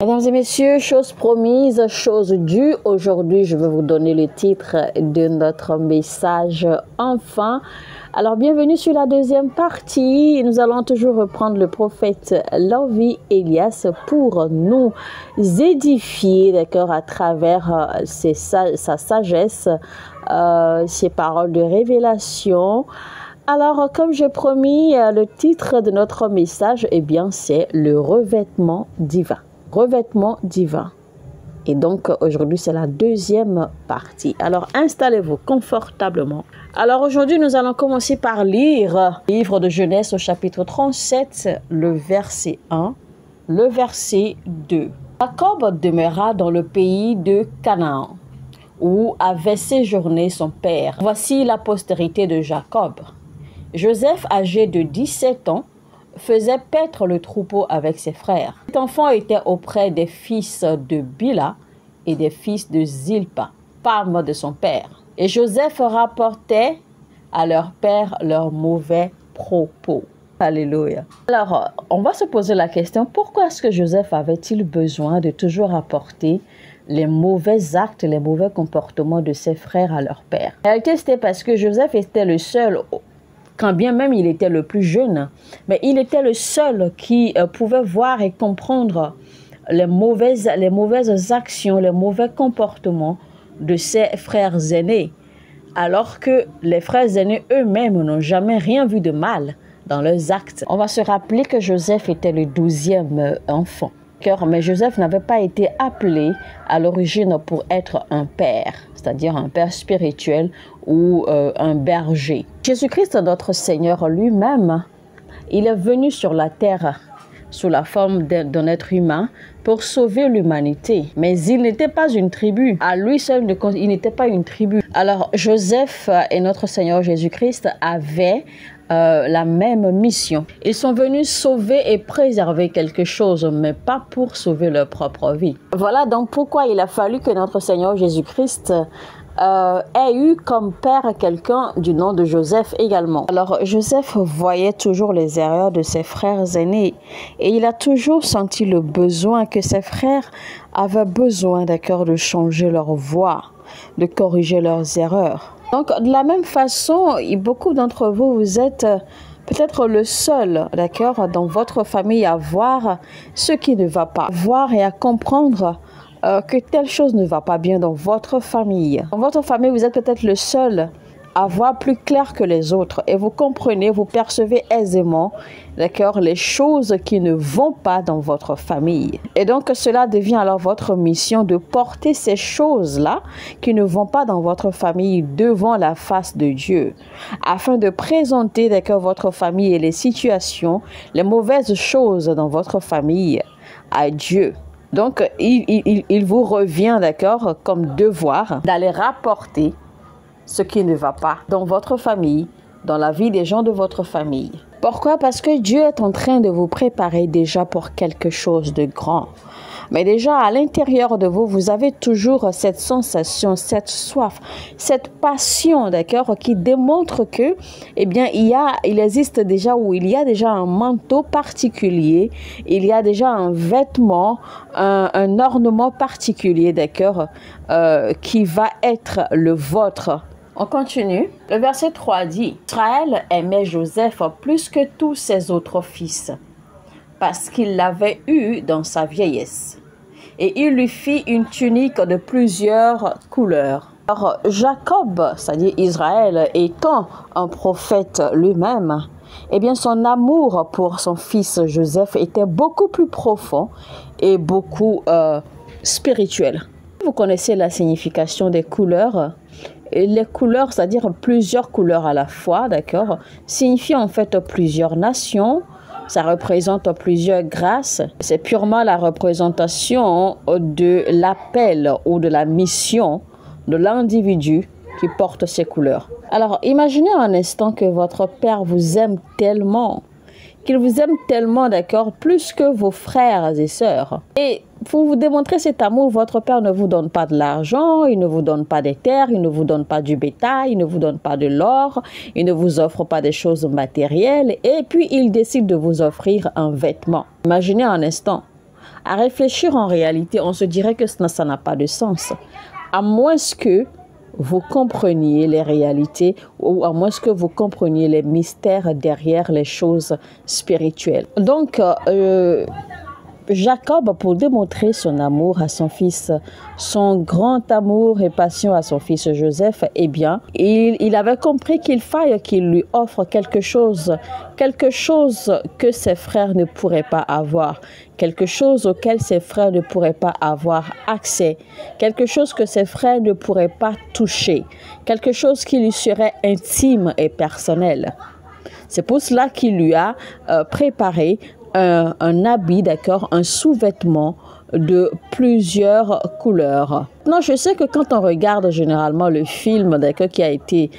Mesdames et messieurs, chose promise, chose due. Aujourd'hui, je vais vous donner le titre de notre message enfin. Alors, bienvenue sur la deuxième partie. Nous allons toujours reprendre le prophète Lovie Elias pour nous édifier, d'accord, à travers sa sagesse, ses paroles de révélation. Alors, comme j'ai promis, le titre de notre message, eh bien, c'est le revêtement divin. Revêtement divin. Et donc, aujourd'hui, c'est la deuxième partie. Alors, installez-vous confortablement. Alors, aujourd'hui, nous allons commencer par lire le livre de Genèse au chapitre 37, le verset 1, le verset 2. Jacob demeura dans le pays de Canaan, où avait séjourné son père. Voici la postérité de Jacob. Joseph, âgé de 17 ans, faisait paître le troupeau avec ses frères. Cet enfant était auprès des fils de Bila et des fils de Zilpa, femmes de son père. Et Joseph rapportait à leur père leurs mauvais propos. Alléluia. Alors, on va se poser la question, pourquoi est-ce que Joseph avait-il besoin de toujours rapporter les mauvais actes, les mauvais comportements de ses frères à leur père? En réalité, c'était parce que Joseph était le seul, quand bien même il était le plus jeune, mais il était le seul qui pouvait voir et comprendre les mauvaises actions, les mauvais comportements de ses frères aînés, alors que les frères aînés eux-mêmes n'ont jamais rien vu de mal dans leurs actes. On va se rappeler que Joseph était le 12e enfant. Mais Joseph n'avait pas été appelé à l'origine pour être un père, c'est-à-dire un père spirituel ou un berger. Jésus-Christ, notre Seigneur lui-même, il est venu sur la terre sous la forme d'un être humain pour sauver l'humanité. Mais il n'était pas une tribu. À lui seul, il n'était pas une tribu. Alors, Joseph et notre Seigneur Jésus-Christ avaient la même mission. Ils sont venus sauver et préserver quelque chose, mais pas pour sauver leur propre vie. Voilà donc pourquoi il a fallu que notre Seigneur Jésus-Christ ait eu comme père quelqu'un du nom de Joseph également. Alors Joseph voyait toujours les erreurs de ses frères aînés et il a toujours senti le besoin que ses frères avaient besoin, d'accord, de changer leur voie, de corriger leurs erreurs. Donc, de la même façon, beaucoup d'entre vous, vous êtes peut-être le seul, d'accord, dans votre famille à voir ce qui ne va pas, voir et à comprendre que telle chose ne va pas bien dans votre famille. Dans votre famille, vous êtes peut-être le seul à voir plus clair que les autres et vous comprenez, vous percevez aisément, d'accord, les choses qui ne vont pas dans votre famille. Et donc, cela devient alors votre mission de porter ces choses-là qui ne vont pas dans votre famille devant la face de Dieu, afin de présenter, d'accord, votre famille et les situations, les mauvaises choses dans votre famille à Dieu. Donc, il vous revient, d'accord, comme devoir d'aller rapporter ce qui ne va pas dans votre famille, dans la vie des gens de votre famille. Pourquoi? Parce que Dieu est en train de vous préparer déjà pour quelque chose de grand. Mais déjà, à l'intérieur de vous, vous avez toujours cette sensation, cette soif, cette passion, d'accord, qui démontre que, eh bien, il existe déjà, ou il y a déjà un manteau particulier, il y a déjà un vêtement, un ornement particulier, d'accord, qui va être le vôtre. On continue. Le verset 3 dit, « Israël aimait Joseph plus que tous ses autres fils, parce qu'il l'avait eu dans sa vieillesse. Et il lui fit une tunique de plusieurs couleurs. » Alors, Jacob, c'est-à-dire Israël, étant un prophète lui-même, eh bien, son amour pour son fils Joseph était beaucoup plus profond et beaucoup spirituel. Vous connaissez la signification des couleurs. Et les couleurs, c'est-à-dire plusieurs couleurs à la fois, d'accord, signifient en fait plusieurs nations. Ça représente plusieurs grâces. C'est purement la représentation de l'appel ou de la mission de l'individu qui porte ces couleurs. Alors, imaginez un instant que votre Père vous aime tellement, qu'il vous aime tellement, d'accord, plus que vos frères et sœurs. Et pour vous démontrer cet amour, votre Père ne vous donne pas de l'argent, il ne vous donne pas des terres, il ne vous donne pas du bétail, il ne vous donne pas de l'or, il ne vous offre pas des choses matérielles, et puis il décide de vous offrir un vêtement. Imaginez un instant, À réfléchir en réalité, on se dirait que ça n'a pas de sens. À moins que vous compreniez les réalités ou à moins que vous compreniez les mystères derrière les choses spirituelles. Donc, Jacob, pour démontrer son amour à son fils, son grand amour et passion à son fils Joseph, eh bien, il avait compris qu'il faille qu'il lui offre quelque chose que ses frères ne pourraient pas avoir, quelque chose auquel ses frères ne pourraient pas avoir accès, quelque chose que ses frères ne pourraient pas toucher, quelque chose qui lui serait intime et personnel. C'est pour cela qu'il lui a préparé un habit, d'accord, un sous-vêtement de plusieurs couleurs. Non, je sais que quand on regarde généralement le film, d'accord, qui a été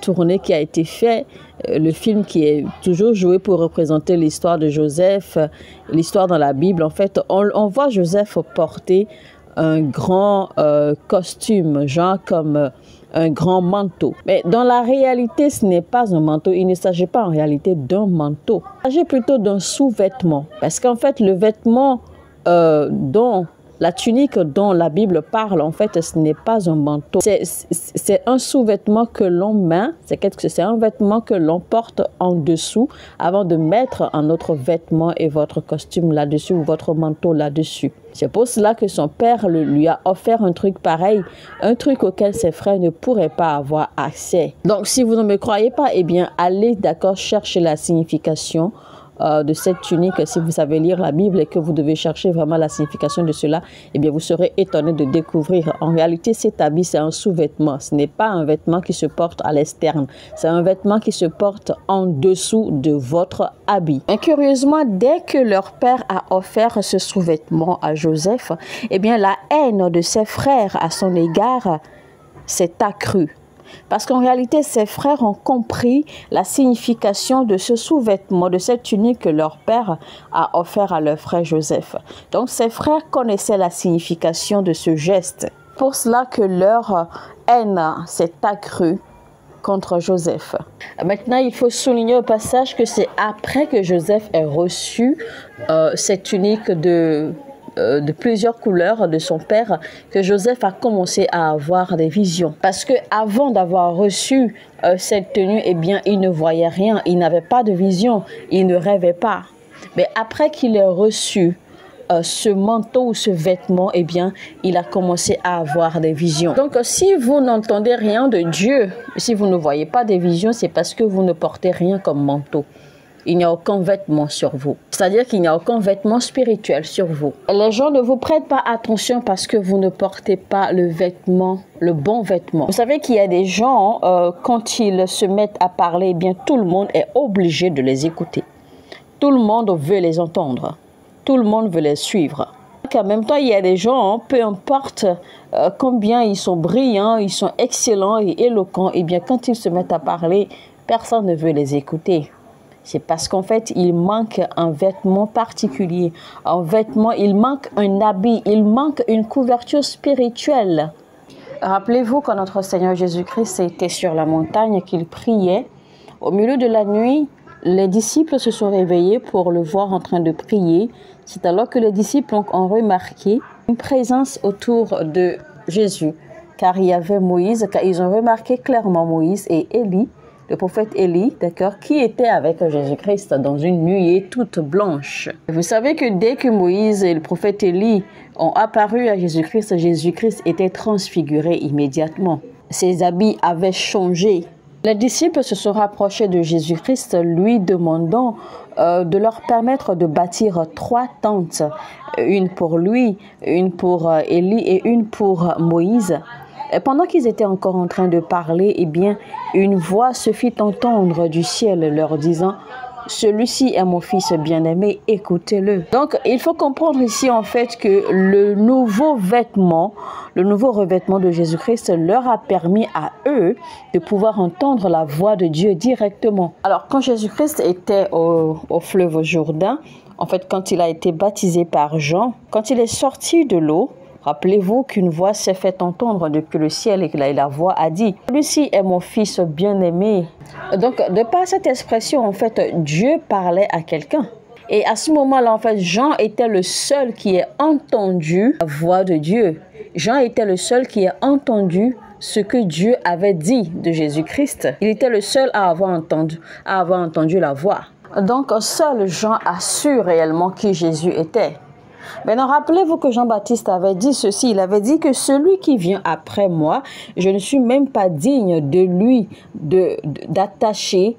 tourné, qui a été fait, le film qui est toujours joué pour représenter l'histoire de Joseph, l'histoire dans la Bible, en fait, on voit Joseph porter un grand costume, genre comme un grand manteau. Mais dans la réalité, ce n'est pas un manteau. Il ne s'agit pas en réalité d'un manteau. Il s'agit plutôt d'un sous-vêtement. Parce qu'en fait, le vêtement dont la tunique dont la Bible parle, en fait, ce n'est pas un manteau. C'est un sous-vêtement que l'on met, c'est un vêtement que l'on porte en dessous avant de mettre un autre vêtement et votre costume là-dessus ou votre manteau là-dessus. C'est pour cela que son père lui a offert un truc pareil, un truc auquel ses frères ne pourraient pas avoir accès. Donc, si vous ne me croyez pas, eh bien, allez, d'accord, chercher la signification de cette tunique. Si vous savez lire la Bible et que vous devez chercher vraiment la signification de cela, eh bien, vous serez étonné de découvrir. En réalité, cet habit, c'est un sous-vêtement. Ce n'est pas un vêtement qui se porte à l'externe. C'est un vêtement qui se porte en dessous de votre habit. Et curieusement, dès que leur père a offert ce sous-vêtement à Joseph, eh bien, la haine de ses frères à son égard s'est accrue. Parce qu'en réalité, ses frères ont compris la signification de ce sous-vêtement, de cette tunique que leur père a offert à leur frère Joseph. Donc, ses frères connaissaient la signification de ce geste. Pour cela que leur haine s'est accrue contre Joseph. Maintenant, il faut souligner au passage que c'est après que Joseph ait reçu cette tunique de plusieurs couleurs de son père que Joseph a commencé à avoir des visions. Parce que avant d'avoir reçu cette tenue, eh bien, il ne voyait rien, il n'avait pas de vision, il ne rêvait pas. Mais après qu'il ait reçu ce manteau ou ce vêtement, eh bien, il a commencé à avoir des visions. Donc, si vous n'entendez rien de Dieu, si vous ne voyez pas des visions, c'est parce que vous ne portez rien comme manteau. Il n'y a aucun vêtement sur vous. C'est-à-dire qu'il n'y a aucun vêtement spirituel sur vous. Les gens ne vous prêtent pas attention parce que vous ne portez pas le vêtement, le bon vêtement. Vous savez qu'il y a des gens, quand ils se mettent à parler, eh bien, tout le monde est obligé de les écouter. Tout le monde veut les entendre. Tout le monde veut les suivre. En même temps, il y a des gens, peu importe combien ils sont brillants, ils sont excellents et éloquents, eh bien, quand ils se mettent à parler, personne ne veut les écouter. C'est parce qu'en fait, il manque un vêtement particulier, un vêtement, il manque un habit, il manque une couverture spirituelle. Rappelez-vous quand notre Seigneur Jésus-Christ était sur la montagne, qu'il priait. Au milieu de la nuit, les disciples se sont réveillés pour le voir en train de prier. C'est alors que les disciples ont remarqué une présence autour de Jésus, car il y avait Moïse, car ils ont remarqué clairement Moïse et Élie, le prophète Élie, d'accord, qui était avec Jésus-Christ dans une nuée toute blanche. Vous savez que dès que Moïse et le prophète Élie ont apparu à Jésus-Christ, Jésus-Christ était transfiguré immédiatement. Ses habits avaient changé. Les disciples se sont rapprochés de Jésus-Christ, lui demandant de leur permettre de bâtir 3 tentes, une pour lui, une pour Élie et une pour Moïse. Et pendant qu'ils étaient encore en train de parler, eh bien, une voix se fit entendre du ciel leur disant « Celui-ci est mon fils bien-aimé, écoutez-le ». Donc, il faut comprendre ici en fait que le nouveau revêtement de Jésus-Christ leur a permis à eux de pouvoir entendre la voix de Dieu directement. Alors, quand Jésus-Christ était au fleuve Jourdain, en fait, quand il a été baptisé par Jean, quand il est sorti de l'eau, rappelez-vous qu'une voix s'est fait entendre depuis le ciel et que la voix a dit « Celui-ci est mon fils bien-aimé ». Donc, de par cette expression, en fait, Dieu parlait à quelqu'un. Et à ce moment-là, en fait, Jean était le seul qui ait entendu la voix de Dieu. Jean était le seul qui ait entendu ce que Dieu avait dit de Jésus-Christ. Il était le seul à avoir entendu la voix. Donc, seul Jean a su réellement qui Jésus était. Maintenant, rappelez-vous que Jean-Baptiste avait dit ceci. Il avait dit que celui qui vient après moi, je ne suis même pas digne de lui d'attacher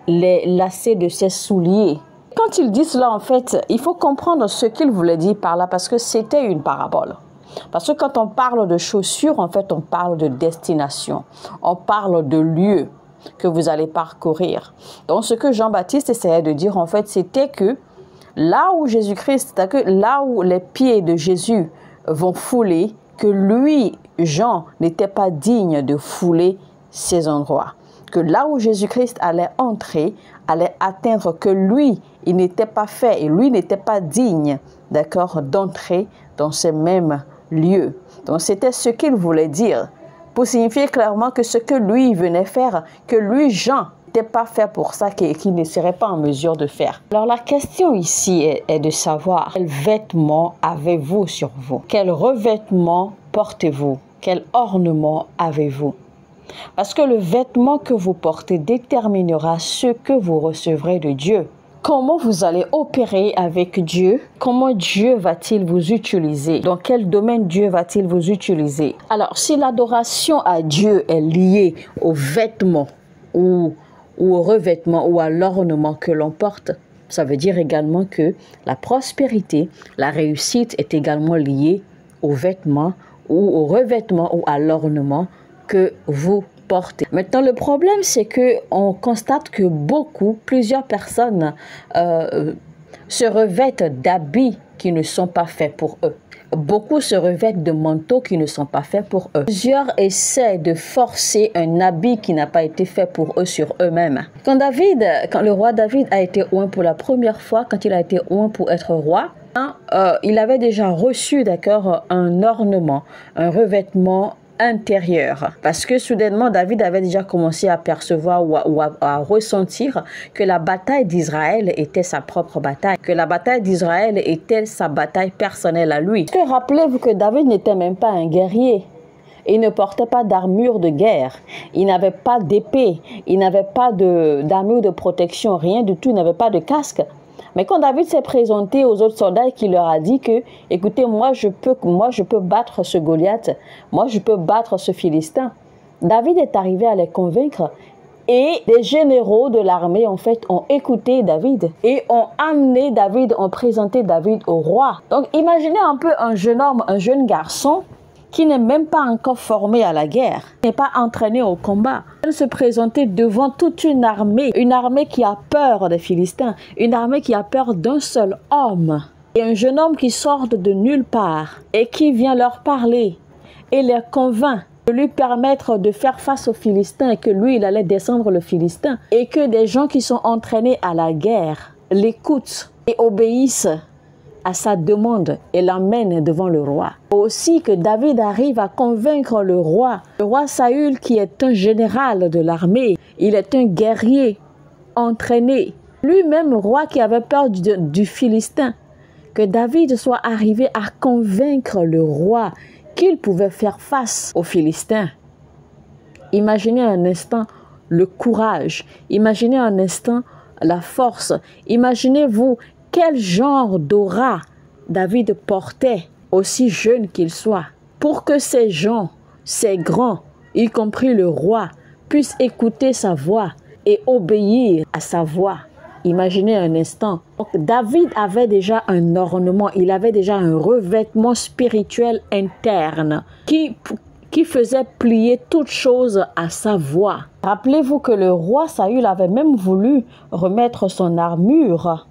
les lacets de ses souliers. Quand il dit cela, en fait, il faut comprendre ce qu'il voulait dire par là parce que c'était une parabole. Parce que quand on parle de chaussures, en fait, on parle de destination. On parle de lieu que vous allez parcourir. Donc, ce que Jean-Baptiste essayait de dire, en fait, c'était que là où Jésus-Christ, c'est-à-dire que là où les pieds de Jésus vont fouler, que lui, Jean, n'était pas digne de fouler ces endroits. Que là où Jésus-Christ allait entrer, allait atteindre que lui, il n'était pas fait et lui n'était pas digne, d'accord, d'entrer dans ces mêmes lieux. Donc, c'était ce qu'il voulait dire pour signifier clairement que ce que lui venait faire, que lui, Jean, n'était pas fait pour ça, qu'il ne serait pas en mesure de faire. Alors, la question ici est de savoir quel vêtement avez-vous sur vous? Quel revêtement portez-vous? Quel ornement avez-vous? Parce que le vêtement que vous portez déterminera ce que vous recevrez de Dieu. Comment vous allez opérer avec Dieu? Comment Dieu va-t-il vous utiliser? Dans quel domaine Dieu va-t-il vous utiliser? Alors, si l'adoration à Dieu est liée aux vêtements ou au revêtement ou à l'ornement que l'on porte, ça veut dire également que la prospérité, la réussite est également liée aux vêtements ou au revêtement ou à l'ornement que vous porter. Maintenant, le problème, c'est que on constate que plusieurs personnes se revêtent d'habits qui ne sont pas faits pour eux. Beaucoup se revêtent de manteaux qui ne sont pas faits pour eux. Plusieurs essaient de forcer un habit qui n'a pas été fait pour eux sur eux-mêmes. Quand le roi David a été oint pour la première fois, quand il a été oint pour être roi, il avait déjà reçu, d'accord, un ornement, un revêtement intérieur, parce que soudainement David avait déjà commencé à percevoir ou à ressentir que la bataille d'Israël était sa propre bataille, que la bataille d'Israël était sa bataille personnelle à lui. Parce que rappelez-vous que David n'était même pas un guerrier. Il ne portait pas d'armure de guerre, il n'avait pas d'épée, il n'avait pas d'armure de protection, rien du tout, il n'avait pas de casque. Mais quand David s'est présenté aux autres soldats et qu'il leur a dit que, écoutez, moi je peux battre ce Goliath, moi je peux battre ce Philistin, David est arrivé à les convaincre et les généraux de l'armée en fait ont écouté David et ont amené David, ont présenté David au roi. Donc imaginez un peu un jeune homme, un jeune garçon qui n'est même pas encore formé à la guerre, n'est pas entraîné au combat. Il se présenter devant toute une armée qui a peur des Philistins, une armée qui a peur d'un seul homme. Et un jeune homme qui sort de nulle part et qui vient leur parler et les convainc de lui permettre de faire face aux Philistins et que lui, il allait descendre le Philistin. Et que des gens qui sont entraînés à la guerre l'écoutent et obéissent à sa demande et l'amène devant le roi. Aussi que David arrive à convaincre le roi Saül qui est un général de l'armée, il est un guerrier entraîné, lui-même roi qui avait peur du Philistin, que David soit arrivé à convaincre le roi qu'il pouvait faire face aux Philistins. Imaginez un instant le courage, imaginez un instant la force, imaginez-vous quel genre d'aura David portait, aussi jeune qu'il soit, pour que ces gens, ces grands, y compris le roi, puissent écouter sa voix et obéir à sa voix. Imaginez un instant. Donc, David avait déjà un ornement, il avait déjà un revêtement spirituel interne qui faisait plier toute chose à sa voix. Rappelez-vous que le roi Saül avait même voulu remettre son armure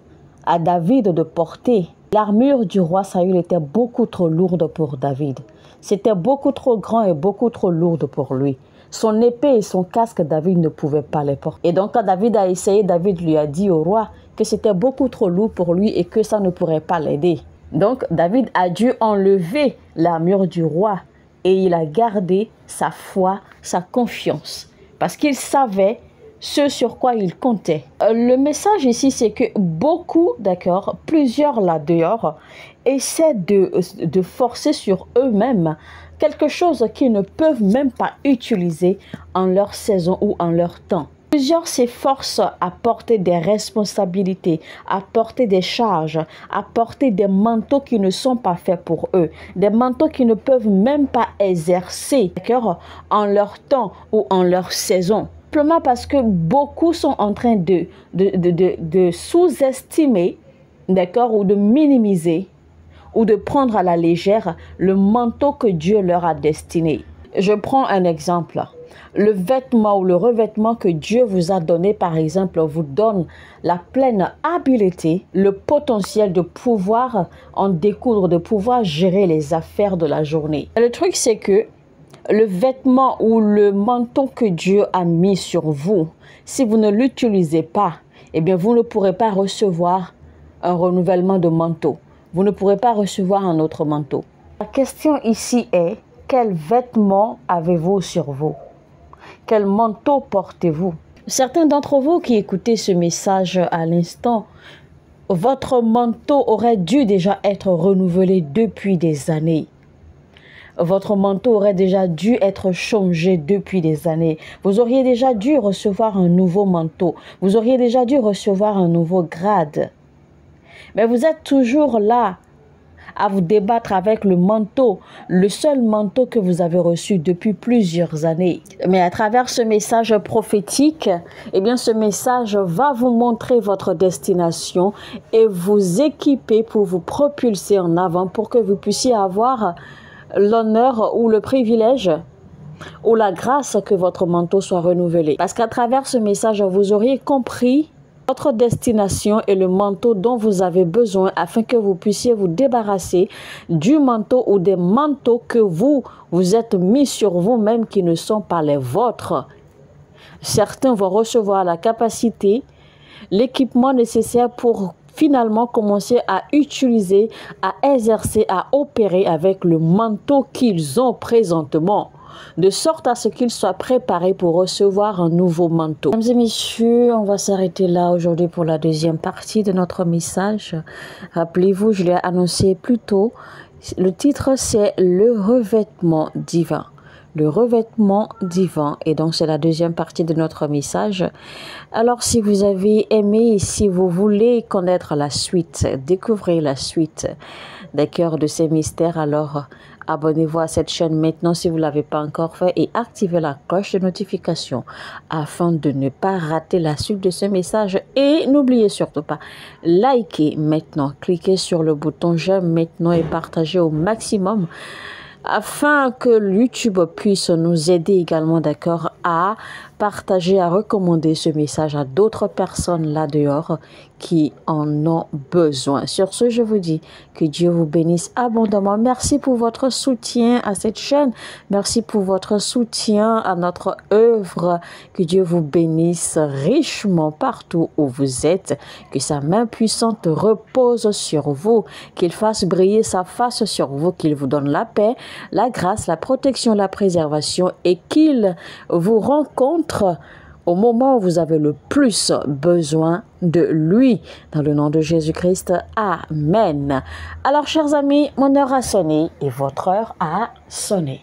à David de porter. L'armure du roi Saül était beaucoup trop lourde pour David. C'était beaucoup trop grand et beaucoup trop lourde pour lui. Son épée et son casque, David ne pouvait pas les porter. Et donc quand David a essayé, David lui a dit au roi que c'était beaucoup trop lourd pour lui et que ça ne pourrait pas l'aider. Donc David a dû enlever l'armure du roi et il a gardé sa foi, sa confiance. Parce qu'il savait ce sur quoi ils comptaient. Le message ici, c'est que beaucoup, d'accord, plusieurs là dehors, essaient de forcer sur eux-mêmes quelque chose qu'ils ne peuvent même pas utiliser en leur saison ou en leur temps. Plusieurs s'efforcent à porter des responsabilités, à porter des charges, à porter des manteaux qui ne sont pas faits pour eux, des manteaux qui ne peuvent même pas exercer, d'accord, en leur temps ou en leur saison. Simplement parce que beaucoup sont en train de sous-estimer, d'accord, ou de minimiser, ou de prendre à la légère le manteau que Dieu leur a destiné. Je prends un exemple. Le vêtement ou le revêtement que Dieu vous a donné, par exemple, vous donne la pleine habileté, le potentiel de pouvoir en découdre, de pouvoir gérer les affaires de la journée. Le truc, c'est que le vêtement ou le manteau que Dieu a mis sur vous, si vous ne l'utilisez pas, eh bien, vous ne pourrez pas recevoir un renouvellement de manteau. Vous ne pourrez pas recevoir un autre manteau. La question ici est, quel vêtement avez-vous sur vous? Quel manteau portez-vous? Certains d'entre vous qui écoutez ce message à l'instant, votre manteau aurait dû déjà être renouvelé depuis des années. Votre manteau aurait déjà dû être changé depuis des années. Vous auriez déjà dû recevoir un nouveau manteau. Vous auriez déjà dû recevoir un nouveau grade. Mais vous êtes toujours là à vous débattre avec le manteau, le seul manteau que vous avez reçu depuis plusieurs années. Mais à travers ce message prophétique, eh bien ce message va vous montrer votre destination et vous équiper pour vous propulser en avant pour que vous puissiez avoir l'honneur ou le privilège ou la grâce que votre manteau soit renouvelé. Parce qu'à travers ce message, vous auriez compris votre destination et le manteau dont vous avez besoin afin que vous puissiez vous débarrasser du manteau ou des manteaux que vous êtes mis sur vous-même qui ne sont pas les vôtres. Certains vont recevoir la capacité, l'équipement nécessaire pour finalement commencer à utiliser, à exercer, à opérer avec le manteau qu'ils ont présentement, de sorte à ce qu'ils soient préparés pour recevoir un nouveau manteau. Mesdames et messieurs, on va s'arrêter là aujourd'hui pour la deuxième partie de notre message. Rappelez-vous, je l'ai annoncé plus tôt, le titre c'est « Le revêtement divin ». Le revêtement divin. Et donc, c'est la deuxième partie de notre message. Alors, si vous avez aimé et si vous voulez connaître la suite, découvrir la suite des cœurs de ces mystères, alors abonnez-vous à cette chaîne maintenant si vous ne l'avez pas encore fait et activez la cloche de notification afin de ne pas rater la suite de ce message. Et n'oubliez surtout pas, likez maintenant, cliquez sur le bouton j'aime maintenant et partagez au maximum afin que YouTube puisse nous aider également, d'accord, à partager, à recommander ce message à d'autres personnes là dehors qui en ont besoin. Sur ce, je vous dis que Dieu vous bénisse abondamment. Merci pour votre soutien à cette chaîne. Merci pour votre soutien à notre œuvre. Que Dieu vous bénisse richement partout où vous êtes. Que sa main puissante repose sur vous. Qu'il fasse briller sa face sur vous. Qu'il vous donne la paix, la grâce, la protection, la préservation et qu'il vous rencontre au moment où vous avez le plus besoin de lui. Dans le nom de Jésus-Christ, Amen. Alors, chers amis, mon heure a sonné et votre heure a sonné.